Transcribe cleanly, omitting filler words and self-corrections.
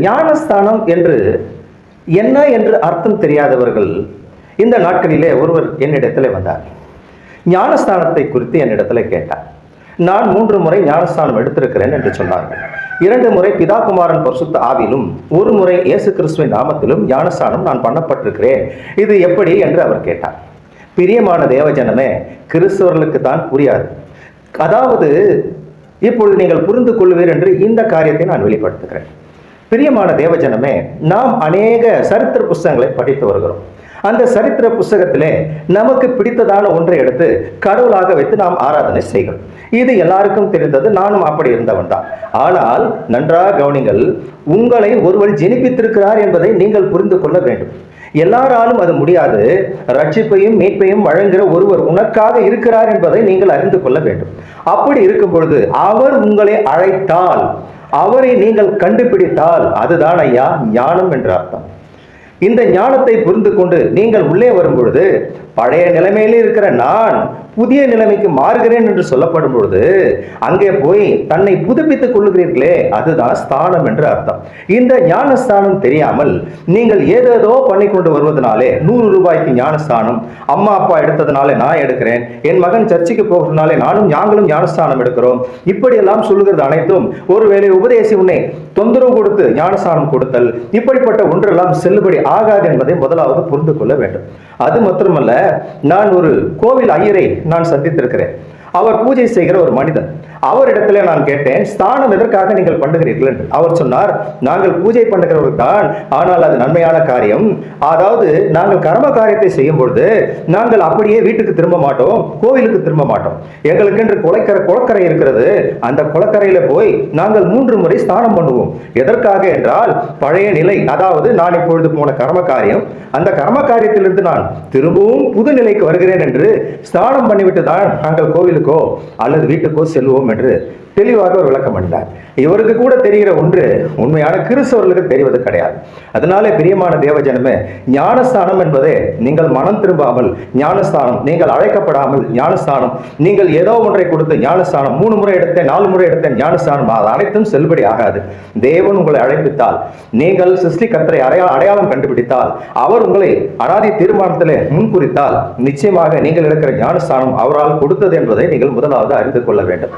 ஞானஸ்தானம் என்று என்ன என்று அர்த்தம் தெரியாதவர்கள் இந்த நாட்களிலே ஒருவர் என்னிடத்தில் வந்தார். ஞானஸ்தானத்தை குறித்து என்னிடத்தில் கேட்டார். நான் 3 முறை ஞானஸ்தானம் எடுத்திருக்கிறேன் என்று சொன்னார்கள். 2 முறை பிதா குமாரன் பரிசுத்த ஆவியிலும் 1 முறை இயேசு கிறிஸ்துவின் நாமத்திலும் ஞானஸ்தானம் நான் பண்ணப்பட்டிருக்கிறேன். இது எப்படி என்று அவர் கேட்டார். பிரியமான தேவஜனமே, கிறிஸ்தவர்களுக்கு தான் புரியாது. அதாவது இப்பொழுது நீங்கள் புரிந்து கொள்வீர் என்று இந்த காரியத்தை நான் வெளிப்படுத்துகிறேன். பிரியமான தேவஜனமே, நாம் அநேக சரித்திர புஸ்தகங்களை படித்து வருகிறோம். அந்த சரித்திர புஸ்தகத்திலே நமக்கு பிடித்ததான ஒன்றை எடுத்து கடவுளாக வைத்து நாம் ஆராதனை செய்கிறோம். இது எல்லாருக்கும் தெரிந்தது, நானும் அப்படி இருந்தவன் தான். ஆனால் நன்றாக கவனிங்கள், உங்களை ஒருவர் ஜெனிப்பித்திருக்கிறார் என்பதை நீங்கள் புரிந்து கொள்ள வேண்டும். எல்லாராலும் அது முடியாது. ரட்சிப்பையும் மீட்பையும் வழங்குகிற ஒருவர் உனக்காக இருக்கிறார் என்பதை நீங்கள் அறிந்து கொள்ள வேண்டும். அப்படி இருக்கும் பொழுது அவர் உங்களை அழைத்தால், அவரை நீங்கள் கண்டுபிடித்தால், அதுதான் ஐயா ஞானம் என்ற அர்த்தம். இந்த ஞானத்தை புரிந்து கொண்டு நீங்கள் உள்ளே வரும் பொழுது, பழைய நிலைமையிலே இருக்கிற நான் புதிய நிலைமைக்கு மாறுகிறேன் என்று சொல்லப்படும் பொழுது, அங்கே போய் தன்னை புதுப்பித்துக் கொள்ளுகிறீர்களே, அதுதான் ஸ்தானம் என்று அர்த்தம். இந்த ஞானஸ்தானம் தெரியாமல் நீங்கள் ஏதேதோ பண்ணி கொண்டு வருவதனாலே, 100 ரூபாய்க்கு ஞானஸ்தானம், அம்மா அப்பா எடுத்ததுனாலே நான் எடுக்கிறேன், என் மகன் சர்ச்சைக்கு போகிறதுனாலே நாங்களும் ஞானஸ்தானம் எடுக்கிறோம், இப்படியெல்லாம் சொல்லுகிறது அனைத்தும் ஒருவேளை உபதேசி உன்னை தொந்தரவு கொடுத்து ஞானஸ்தானம் கொடுத்தல், இப்படிப்பட்ட ஒன்றெல்லாம் செல்லுபடி ஆகாது என்பதை முதலாவது புரிந்து கொள்ள வேண்டும். அது மட்டுமல்ல, நான் ஒரு கோவில் ஐயரை நான் சந்தித்திருக்கிறேன். அவர் பூஜை செய்கிற ஒரு மனிதன். அவரிடத்துல நான் கேட்டேன், ஸ்தானம் எதற்காக நீங்கள் பண்ணுகிறீர்கள் என்று. அவர் சொன்னார், நாங்கள் பூஜை பண்ணுகிறவர்கள் தான், ஆனால் அது நன்மையான காரியம். அதாவது நாங்கள் கர்ம காரியத்தை செய்யும் பொழுது நாங்கள் அப்படியே வீட்டுக்கு திரும்ப மாட்டோம், கோவிலுக்கு திரும்ப மாட்டோம். எங்களுக்கு என்று குளக்கரை இருக்கிறது. அந்த குளக்கரையில போய் நாங்கள் 3 முறை ஸ்தானம் பண்ணுவோம். எதற்காக என்றால், பழைய நிலை, அதாவது நான் இப்பொழுது போன கர்ம காரியம், அந்த கர்ம காரியத்திலிருந்து நான் திரும்பவும் புது நிலைக்கு வருகிறேன் என்று ஸ்தானம் பண்ணிவிட்டு தான் நாங்கள் கோவிலுக்கோ அல்லது வீட்டுக்கோ செல்வோம் என்று தெளிவாக ஒரு விளக்கம் பண்ணார். இவருக்கு கூட தெரிகிற ஒன்று உண்மையான கிறிஸ்தவர்களுக்கு தெரிவது கிடையாது. அதனாலே பிரியமான தேவஜனமே, ஞானஸ்தானம் என்பதே நீங்கள் மனம் திரும்பாமல் ஞானஸ்தானம், நீங்கள் அழைக்கப்படாமல் ஞானஸ்தானம், நீங்கள் ஏதோ ஒன்றை கொடுத்து ஞானஸ்தானம் 3 முறை எடுத்தேன் 4 முறை எடுத்தேன் ஞானஸ்தானம், அது அனைத்தும் செல்லுபடி ஆகாது. தேவன் உங்களை அழைப்பித்தால், நீங்கள் சிருஷ்டி கர்த்தரை அடையாளம் கண்டுபிடித்தால், அவர் உங்களை அனாதி தீர்மானத்திலே முன்குறித்தால், நிச்சயமாக நீங்கள் எடுக்கிற ஞானஸ்தானம் அவரால் கொடுத்தது என்பதை நீங்கள் முதலாவது அறிந்து கொள்ள வேண்டும்.